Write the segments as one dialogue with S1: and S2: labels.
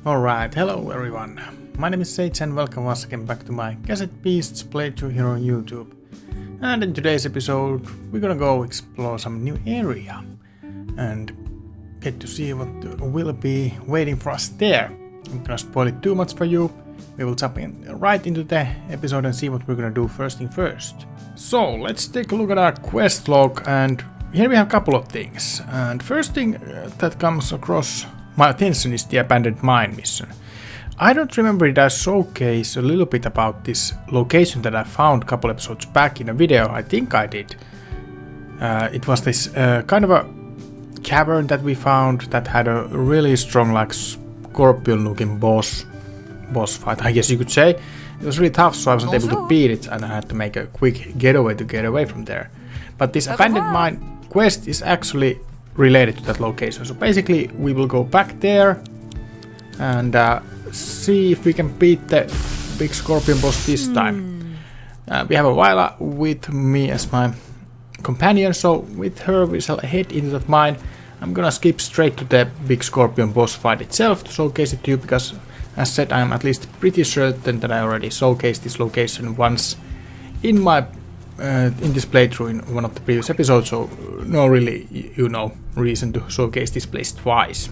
S1: Alright, hello everyone. My name is Sage and welcome once again back to my Cassette Beasts playthrough here on YouTube. And in today's episode, we're gonna go explore some new area and get to see what will be waiting for us there. I'm not gonna spoil it too much for you. We will jump right into the episode and see what we're gonna do first thing first. So let's take a look at our quest log, and here we have a couple of things. And first thing that comes across my attention is the abandoned mine mission. I don't remember it. I showcase a little bit about this location that I found a couple episodes back in a video. I think I did. It was this kind of a cavern that we found that had a really strong, like, scorpion looking boss fight, I guess you could say. It was really tough, so I wasn't able to beat it and I had to make a quick getaway to get away from there. But this abandoned mine quest is actually related to that location. So basically we will go back there and see if we can beat the big scorpion boss this time. We have a Wirral with me as my companion, so with her we shall head into that mine. I'm gonna skip straight to the big scorpion boss fight itself to showcase it to you, because as said, I'm at least pretty certain that I already showcased this location once in my in this playthrough in one of the previous episodes, so no really, reason to showcase this place twice.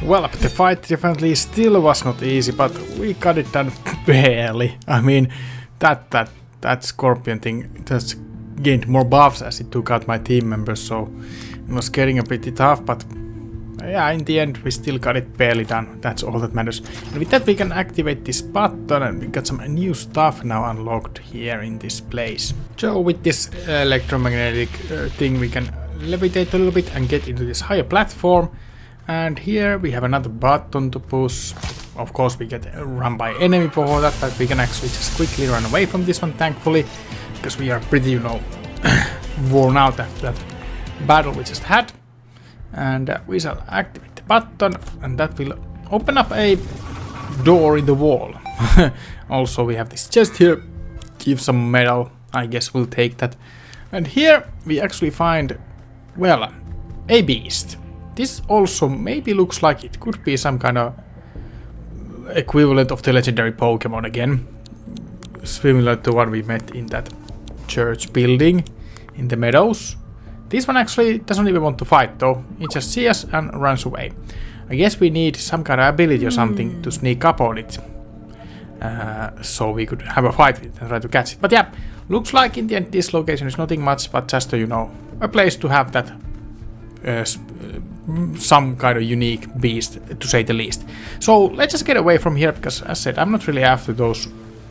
S1: Well, the fight definitely still was not easy, but we got it done barely. I mean, that scorpion thing just gained more buffs as it took out my team members, so it was getting a bit tough, but yeah, in the end we still got it barely done. That's all that matters. And with that we can activate this button, and we got some new stuff now unlocked here in this place. So with this electromagnetic thing we can levitate a little bit and get into this higher platform. And here we have another button to push. Of course we get run by enemy for that, but we can actually just quickly run away from this one, thankfully, because we are pretty, you know, worn out after that battle we just had. And we shall activate the button, and that will open up a door in the wall. Also we have this chest here, give some metal, I guess we'll take that. And here we actually find, well, a beast. This also maybe looks like it could be some kind of equivalent of the legendary Pokémon again. Similar to what we met in that church building in the meadows. This one actually doesn't even want to fight though. It just sees us and runs away. I guess we need some kind of ability or something to sneak up on it. So we could have a fight with it and try to catch it. But yeah, looks like in the end this location is nothing much, but just you know, a place to have that some kind of unique beast, to say the least. So let's just get away from here, because as I said, I'm not really after those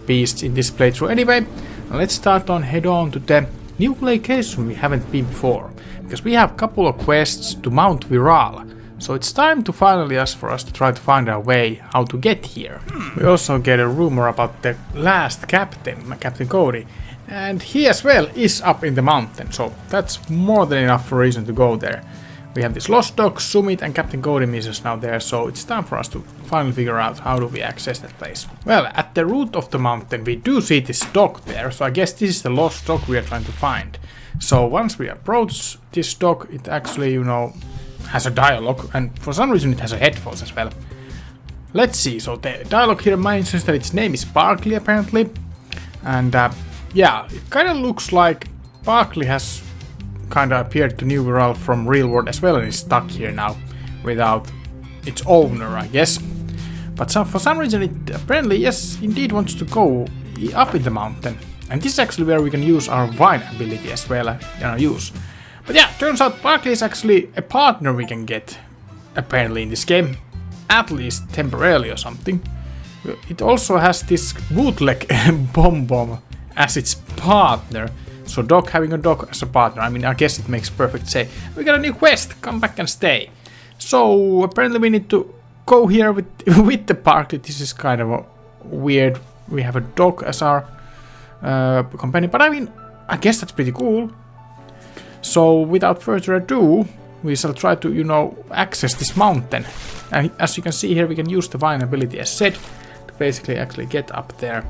S1: beasts in this playthrough anyway. Let's start on head on to the new location we haven't been before, because we have a couple of quests to Mount Wirral. So it's time to finally ask for us to try to find our way how to get here. We also get a rumor about the last captain, Captain Cody, and he as well is up in the mountain, so that's more than enough for a reason to go there. We have this Lost Dog, Summit and Captain Cody missions now there, so it's time for us to finally figure out how do we access that place. Well, at the root of the mountain we do see this dog there, so I guess this is the Lost Dog we are trying to find. So once we approach this dog, it actually, you know, has a dialogue, and for some reason it has a headphones as well. Let's see, so the dialogue here mentions that its name is Barkley apparently, and yeah, it kind of looks like Barkley has kind of appeared to New Wirral from real world as well and is stuck here now without its owner, I guess. But for some reason it apparently, yes, indeed wants to go up in the mountain. And this is actually where we can use our vine ability as well in our use. But yeah, turns out Barkley is actually a partner we can get apparently in this game, at least temporarily or something. It also has this bootleg Bomb as its partner. So dog having a dog as a partner, I mean, I guess it makes perfect sense. We got a new quest, come back and stay. So apparently we need to go here with the Barkley. This is kind of a weird. We have a dog as our companion, but I mean, I guess that's pretty cool. So without further ado, we shall try to, you know, access this mountain. And as you can see here, we can use the vine ability as said to basically actually get up there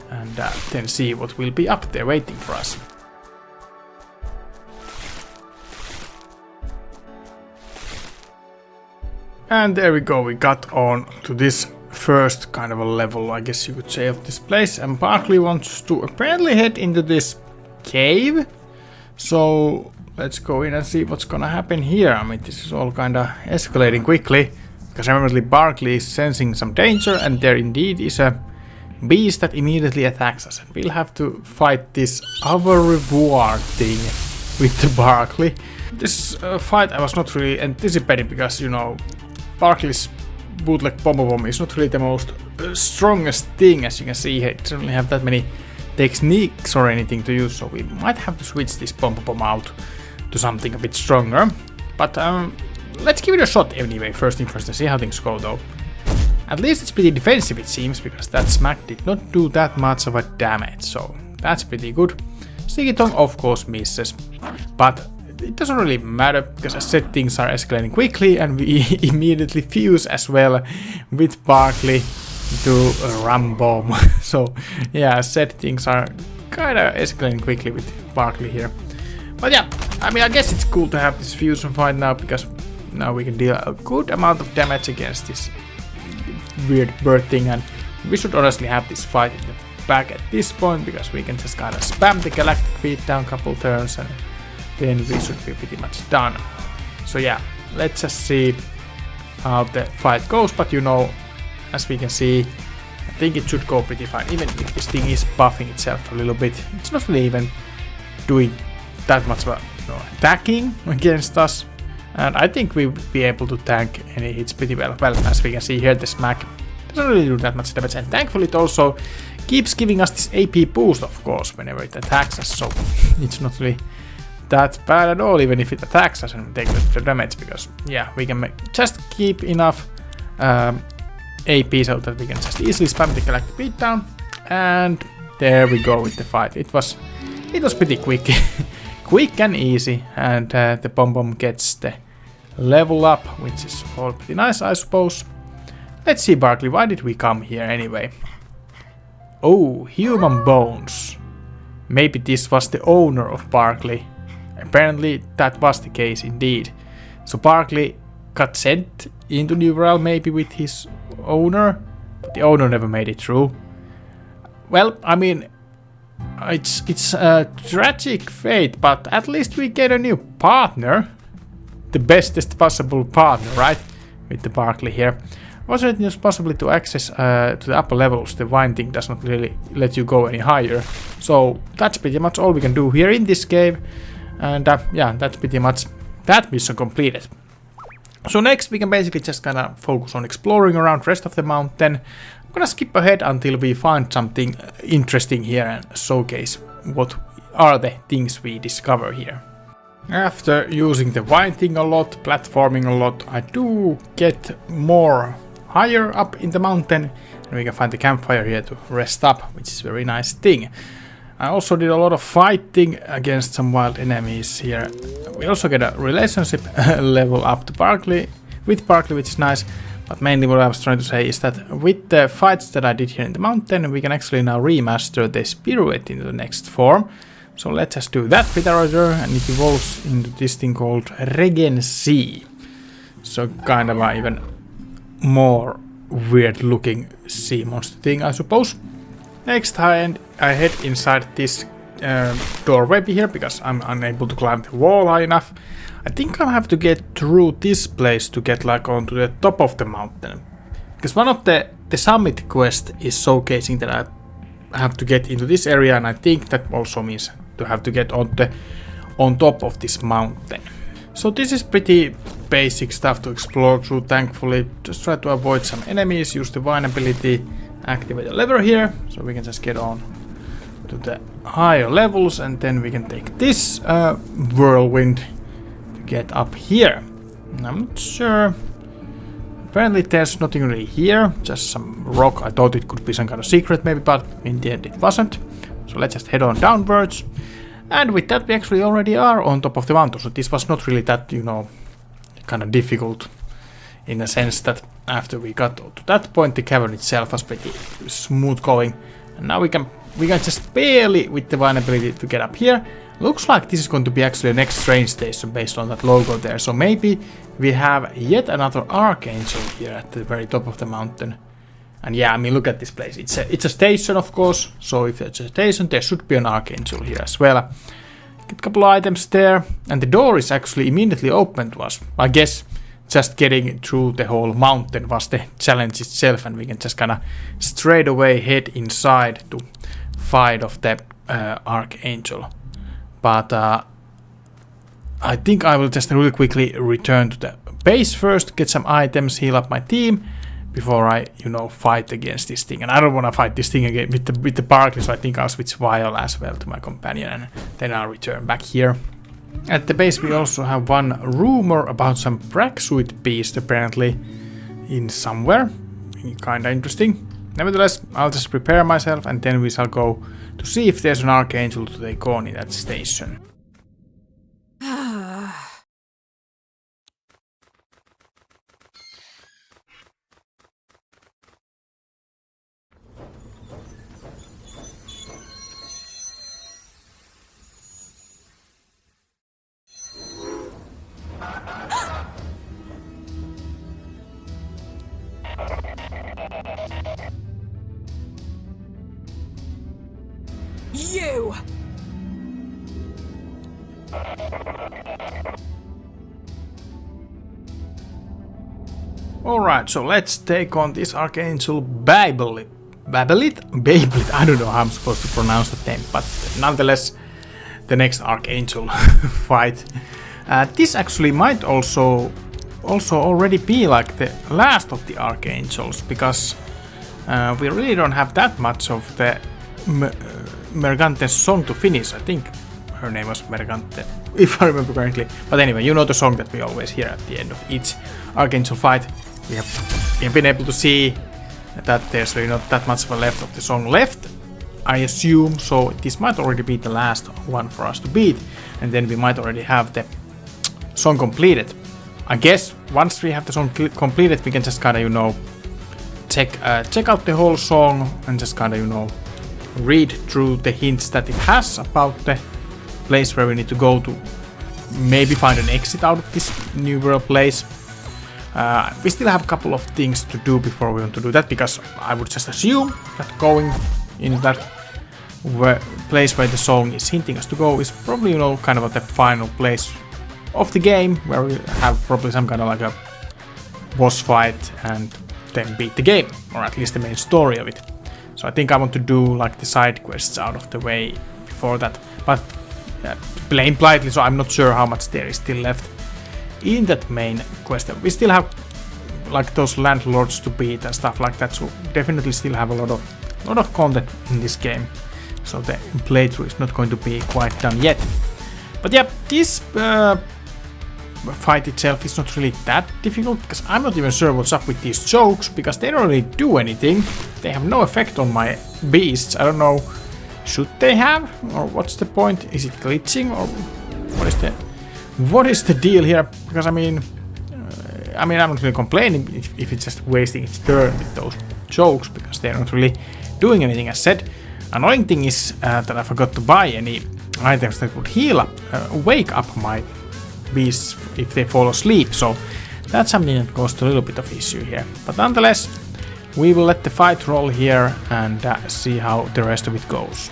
S1: and then see what will be up there waiting for us. And there we go, we got on to this first kind of a level, I guess you could say, of this place. And Barkley wants to apparently head into this cave. So let's go in and see what's gonna happen here. I mean, this is all kind of escalating quickly, because apparently Barkley is sensing some danger, and there indeed is a beast that immediately attacks us. And we'll have to fight this overworld thing with the Barkley. This fight I was not really anticipating, because, you know, Barkley's bootleg Bomb is not really the most strongest thing, as you can see here. It doesn't really have that many techniques or anything to use, so we might have to switch this Bomb out to something a bit stronger. But let's give it a shot anyway, first thing first, and see how things go though. At least it's pretty defensive it seems, because that smack did not do that much of a damage, so that's pretty good. Sticky Tongue of course misses, but it doesn't really matter, because as said, things are escalating quickly, and we immediately fuse as well with Barkley to Ram Bomb. So yeah, as said, things are kinda escalating quickly with Barkley here. But yeah, I mean, I guess it's cool to have this fusion fight now, because now we can deal a good amount of damage against this weird bird thing, and we should honestly have this fight in the back at this point, because we can just kinda spam the galactic beat down a couple turns, and then we should be pretty much done. So yeah, let's just see how the fight goes, but you know, as we can see, I think it should go pretty fine. Even if this thing is buffing itself a little bit, it's not really even doing that much attacking against us. And I think we'll be able to tank any hits pretty well. Well, as we can see here, the smack doesn't really do that much damage. And thankfully it also keeps giving us this AP boost, of course, whenever it attacks us. So it's not really that bad at all, even if it attacks us and takes the damage. Because, yeah, we can just keep enough AP so that we can just easily spam the Galactic Beatdown. And there we go with the fight. It was pretty quick. Quick and easy, and the Pom-Pom gets the level up, which is all pretty nice, I suppose. Let's see, Barkley, why did we come here anyway? Oh, human bones. Maybe this was the owner of Barkley. Apparently that was the case indeed. So Barkley got sent into New Wirral maybe with his owner, but the owner never made it through. Well, I mean, it's a tragic fate, but at least we get a new partner. The bestest possible partner, right? With the Barkley here. Also, it is possible to access to the upper levels. The wine thing does not really let you go any higher. So that's pretty much all we can do here in this cave. And yeah, that's pretty much that mission completed. So next we can basically just kind of focus on exploring around the rest of the mountain. I'm gonna skip ahead until we find something interesting here and showcase what are the things we discover here. After using the wine thing a lot, platforming a lot, I do get more higher up in the mountain, and we can find the campfire here to rest up, which is a very nice thing. I also did a lot of fighting against some wild enemies here. We also get a relationship level up to Barkley, which is nice. But mainly what I was trying to say is that with the fights that I did here in the mountain, we can actually now remaster this pirouette into the next form. So let's just do that with our other, and it evolves into this thing called Regen Sea. So kind of a even more weird looking sea monster thing, I suppose. Next I head inside this doorway here because I'm unable to climb the wall high enough. I think I'll have to get through this place to get like onto the top of the mountain. Because one of the summit quest is showcasing that I have to get into this area, and I think that also means to have to get on top of this mountain. So this is pretty basic stuff to explore through, thankfully. Just try to avoid some enemies, use the vine ability, activate the lever here, so we can just get on to the higher levels, and then we can take this whirlwind to get up here. I'm not sure. Apparently there's nothing really here, just some rock. I thought it could be some kind of secret maybe, but in the end it wasn't. So let's just head on downwards. And with that we actually already are on top of the mountain, so this was not really that, you know, kind of difficult, in a sense that after we got to that point the cavern itself was pretty smooth going. And now we can just barely with the vine ability to get up here. Looks like this is going to be actually a next train station based on that logo there, so maybe we have yet another Archangel here at the very top of the mountain. And yeah, I mean, look at this place. It's a station, of course. So if it's a station, there should be an Archangel here as well. Get a couple of items there. And the door is actually immediately open to us. I guess just getting through the whole mountain was the challenge itself. And we can just kind of straight away head inside to fight off the Archangel. But I think I will just really quickly return to the base first. Get some items, heal up my team, before I, you know, fight against this thing. And I don't want to fight this thing again with the Barkley, so I think I'll switch Wirral as well to my companion, and then I'll return back here. At the base we also have one rumor about some Braxuit beast apparently in somewhere. Kinda interesting. Nevertheless, I'll just prepare myself, and then we shall go to see if there's an Archangel to take on in that station.
S2: You!
S1: Alright, so let's take on this Archangel Babylith. Babylith? I don't know how I'm supposed to pronounce the name, but nonetheless, the next Archangel fight. This actually might also already be like the last of the Archangels, because we really don't have that much of the Mergante's song to finish. I think her name was Mergante, if I remember correctly. But anyway, you know the song that we always hear at the end of each Archangel fight. We have been able to see that there's really not that much of a left of the song left, I assume, so this might already be the last one for us to beat, and then we might already have the song completed. I guess once we have the song completed, we can just kinda, you know, check out the whole song and just kinda, you know, read through the hints that it has about the place where we need to go to maybe find an exit out of this new world place. We still have a couple of things to do before we want to do that, because I would just assume that going in that place where the song is hinting us to go is probably, you know, kind of the final place of the game, where we have probably some kind of like a boss fight and then beat the game, or at least the main story of it. So I think I want to do like the side quests out of the way before that, but playing blindly, so I'm not sure how much there is still left in that main quest. We still have like those landlords to beat and stuff like that, so definitely still have a lot of content in this game, so the playthrough is not going to be quite done yet. But yeah, this fight itself is not really that difficult, because I'm not even sure what's up with these chokes, because they don't really do anything. They have no effect on my beasts. I don't know, should they have, or what's the point? Is it glitching, or what is the deal here? Because I mean I'm not really complaining if it's just wasting its turn with those chokes, because they're not really doing anything, as said. Annoying thing is that I forgot to buy any items that would heal up, wake up my beasts if they fall asleep, so that's something that caused a little bit of issue here. But nonetheless, we will let the fight roll here and see how the rest of it goes.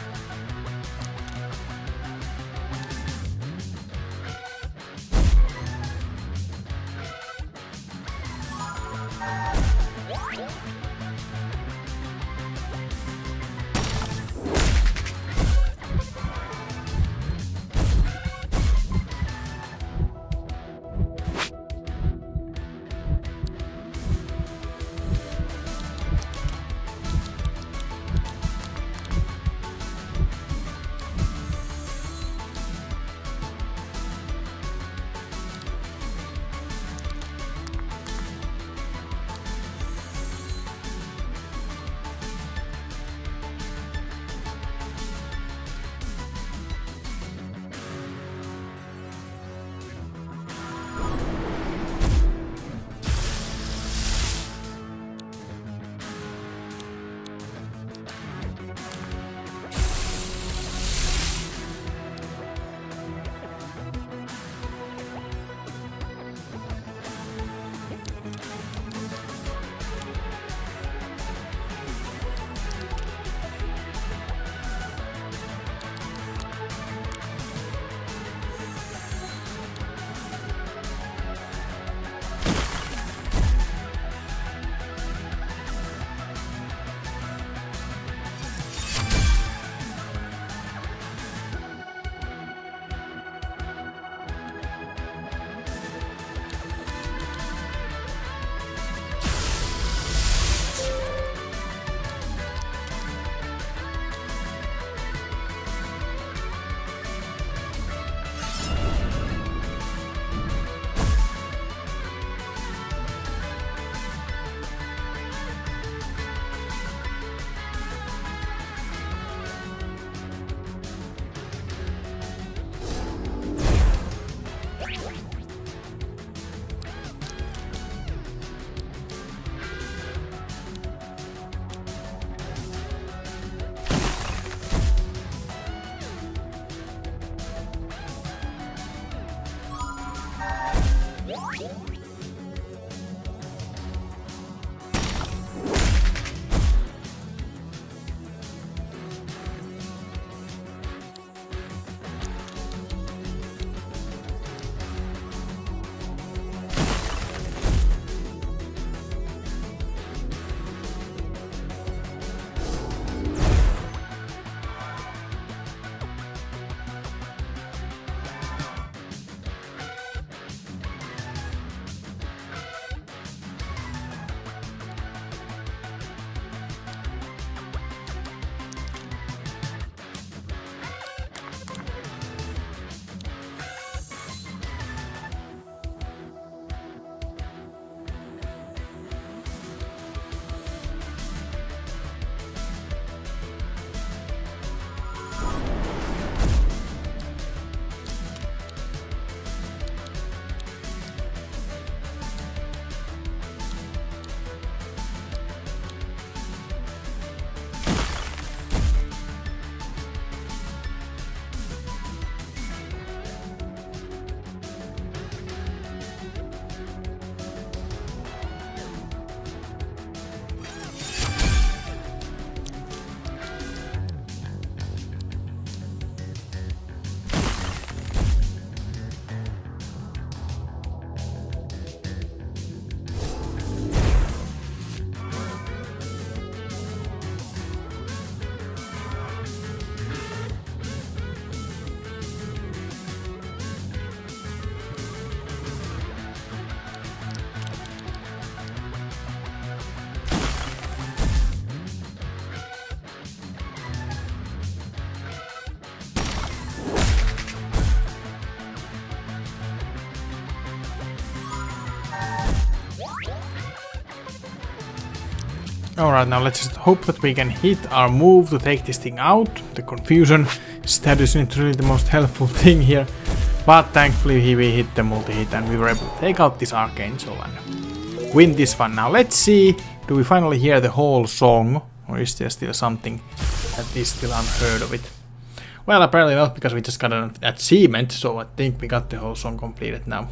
S1: Alright, now let's just hope that we can hit our move to take this thing out. The confusion status isn't really the most helpful thing here. But thankfully we hit the multi-hit and we were able to take out this Archangel and win this one. Now let's see, do we finally hear the whole song? Or is there still something that is still unheard of it? Well, apparently not, because we just got an achievement, so I think we got the whole song completed now.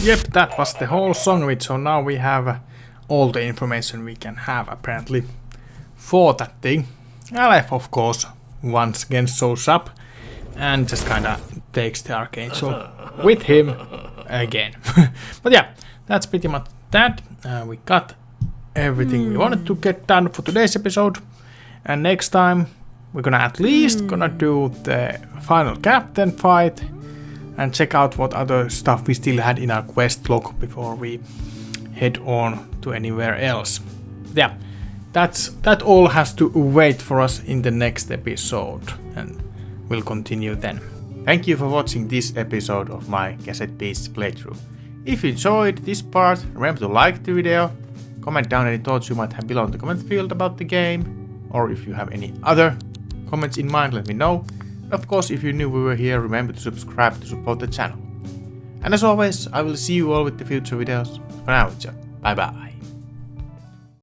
S1: Yep, that was the whole song of it, so now we have all the information we can have apparently for that thing. Aleph, of course, once again shows up and just kinda takes the Archangel with him again. But yeah, that's pretty much that. We got everything we wanted to get done for today's episode, and next time we're gonna at least gonna do the final captain fight and check out what other stuff we still had in our quest log before we head on to anywhere else. Yeah, that all has to wait for us in the next episode, and we'll continue then. Thank you for watching this episode of my Cassette Beasts playthrough. If you enjoyed this part, remember to like the video, comment down any thoughts you might have below in the comment field about the game, or if you have any other comments in mind, let me know. Of course, if you're new viewer here, remember to subscribe to support the channel. And as always, I will see you all with the future videos. For now, it's bye bye.